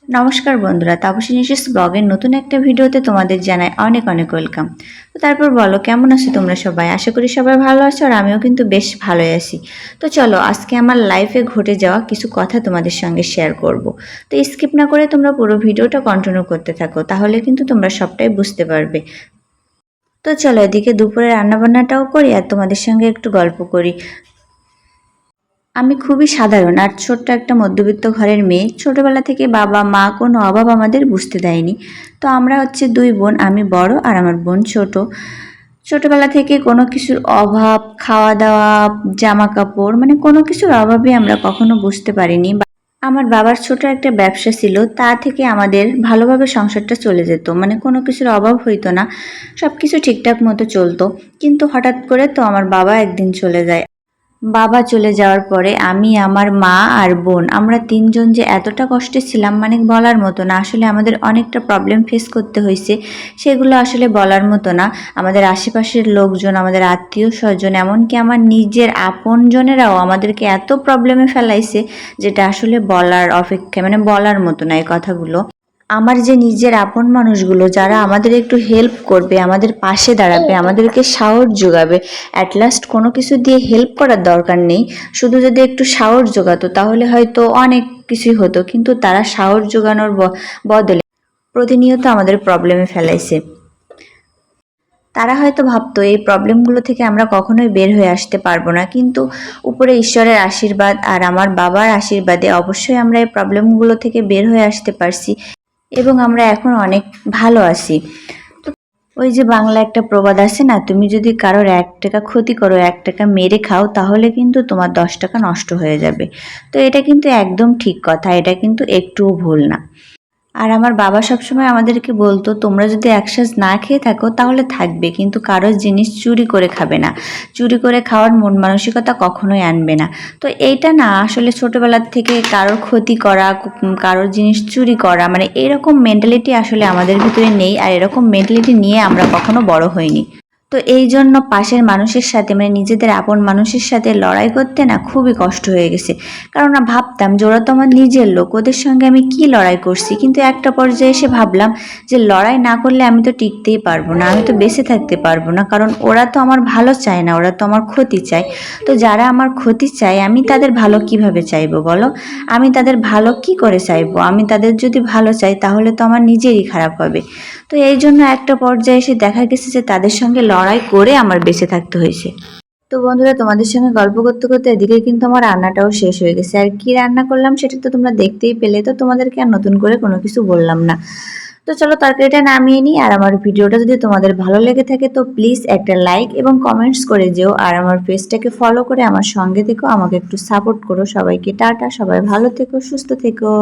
নমস্কার বন্ধুরা, তাপসী নিশিস ব্লগের নতুন একটা ভিডিওতে তোমাদের জানাই অনেক অনেক ওয়েলকাম। তো তারপর বলো, কেমন আছো তোমরা সবাই? আশা করি সবাই ভালো আছো, আর আমিও কিন্তু বেশ ভালোই আছি। তো চলো, আজকে আমার লাইফে ঘটে যাওয়া কিছু কথা তোমাদের সঙ্গে শেয়ার করব। তো স্কিপ না করে তোমরা পুরো ভিডিওটা কন্টিনিউ করতে থাকো, তাহলে কিন্তু তোমরা সবটাই বুঝতে পারবে। তো চলো, এদিকে দুপুরে রান্নাবান্নাটাও করি আর তোমাদের সঙ্গে একটু গল্প করি। আমি খুবই সাধারণ আর ছোট্ট একটা মধ্যবিত্ত ঘরের মেয়ে। ছোটবেলা থেকে বাবা মা কোনো অভাব আমাদের বুঝতে দেয়নি। তো আমরা হচ্ছে দুই বোন, আমি বড় আর আমার বোন ছোট। ছোটবেলা থেকে কোনো কিছুর অভাব, খাওয়া দাওয়া, জামা কাপড়, মানে কোনো কিছুর অভাবই আমরা কখনো বুঝতে পারিনি। আমার বাবার ছোট একটা ব্যবসা ছিল, তা থেকে আমাদের ভালোভাবে সংসারটা চলে যেত, মানে কোনো কিছুর অভাব হইতো না, সব কিছু ঠিকঠাক মতো চলতো। কিন্তু হঠাৎ করে তো আমার বাবা একদিন চলে যায়। বাবা চলে যাওয়ার পরে আমি, আমার মা আর বোন, আমরা তিনজন যে এতটা কষ্টে ছিলাম মানে বলার মতো না। আসলে আমাদের অনেকটা প্রবলেম ফেস করতে হয়েছে, সেগুলো আসলে বলার মতো না। আমাদের আশেপাশের লোকজন, আমাদের আত্মীয় স্বজন, এমনকি আমার নিজের আপনজনেরাও আমাদেরকে এত প্রবলেমে ফেলাইছে, যেটা আসলে বলার অপেক্ষা, মানে বলার মতো না এই কথাগুলো। আমার যে নিজের আপন মানুষগুলো, যারা আমাদের একটু হেল্প করবে, আমাদের পাশে দাঁড়াবে, আমাদেরকে সাহস যোগাবে, অ্যাট লাস্ট কোনো কিছু দিয়ে হেল্প করার দরকার নেই, শুধু যদি একটু সাহস যোগাতো তাহলে হয়তো অনেক কিছুই হতো। কিন্তু তারা সাহস যোগানোর বদলে প্রতিনিয়ত আমাদের প্রবলেমে ফেলাইছে। তারা হয়তো ভাবতো এই প্রবলেমগুলো থেকে আমরা কখনোই বের হয়ে আসতে পারবো না, কিন্তু উপরে ঈশ্বরের আশীর্বাদ আর আমার বাবার আশীর্বাদে অবশ্যই আমরা এই প্রবলেমগুলো থেকে বের হয়ে আসতে পারছি, এবং আমরা এখন অনেক ভালো আছি। তো ওই যে বাংলা একটা প্রবাদ আছে না, তুমি যদি কারোর 1 টাকা ক্ষতি করো, 1 টাকা মেরে খাও, তাহলে কিন্তু তোমার 10 টাকা নষ্ট হয়ে যাবে। তো এটা কিন্তু একদম ঠিক কথা, এটা কিন্তু একটুও ভুল না। আর আমার বাবা সবসময় আমাদেরকে বলতো, তোমরা যদি একসাথ না খেয়ে থাকো তাহলে থাকবে, কিন্তু কারোর জিনিস চুরি করে খাবে না, চুরি করে খাওয়ার মন মানসিকতা কখনোই আনবে না। তো এইটা না, আসলে ছোটবেলার থেকে কারোর ক্ষতি করা, কারোর জিনিস চুরি করা, মানে এরকম মেন্টালিটি আসলে আমাদের ভিতরে নেই, আর এরকম মেন্টালিটি নিয়ে আমরা কখনো বড় হইনি। তো এই জন্য পাশের মানুষের সাথে, মানে নিজেদের আপন মানুষের সাথে লড়াই করতে না খুবই কষ্ট হয়ে গেছে। কারণ না, ভাবতাম যে ওরা তো আমার নিজের লোক, ওদের সঙ্গে আমি কি লড়াই করছি। কিন্তু একটা পর্যায়ে এসে ভাবলাম যে লড়াই না করলে আমি তো টিকতেই পারবো না, আমি তো বেঁচে থাকতে পারবো না, কারণ ওরা তো আমার ভালো চায় না, ওরা তো আমার ক্ষতি চায়। তো যারা আমার ক্ষতি চায়, আমি তাদের ভালো কিভাবে চাইবো বলো? আমি তাদের ভালো কি করে চাইবো? আমি তাদের যদি ভালো চাই তাহলে তো আমার নিজেরই খারাপ হবে। তো এই জন্য একটা পর্যায়ে এসে দেখা গেছে যে তাদের সঙ্গে লড়াই করে আমার বেঁচে থাকতে হয়েছে। তো বন্ধুরা, তোমাদের সঙ্গে গল্প করতে করতে এদিকে কিন্তু আমার রান্নাটাও শেষ হয়ে গেছে। আর কি রান্না করলাম সেটা তো তোমরা দেখতেই পেলে, তো তোমাদেরকে আর নতুন করে কোনো কিছু বললাম না। তো চলো তরকারিটা নামিয়ে নিই। আর আমার ভিডিওটা যদি তোমাদের ভালো লেগে থাকে তো প্লিজ একটা লাইক এবং কমেন্টস করে যেও, আর আমার পেজটাকে ফলো করে আমার সঙ্গে থেকো, আমাকে একটু সাপোর্ট করো। সবাইকে টাটা, সবাই ভালো থেকো, সুস্থ থেকো।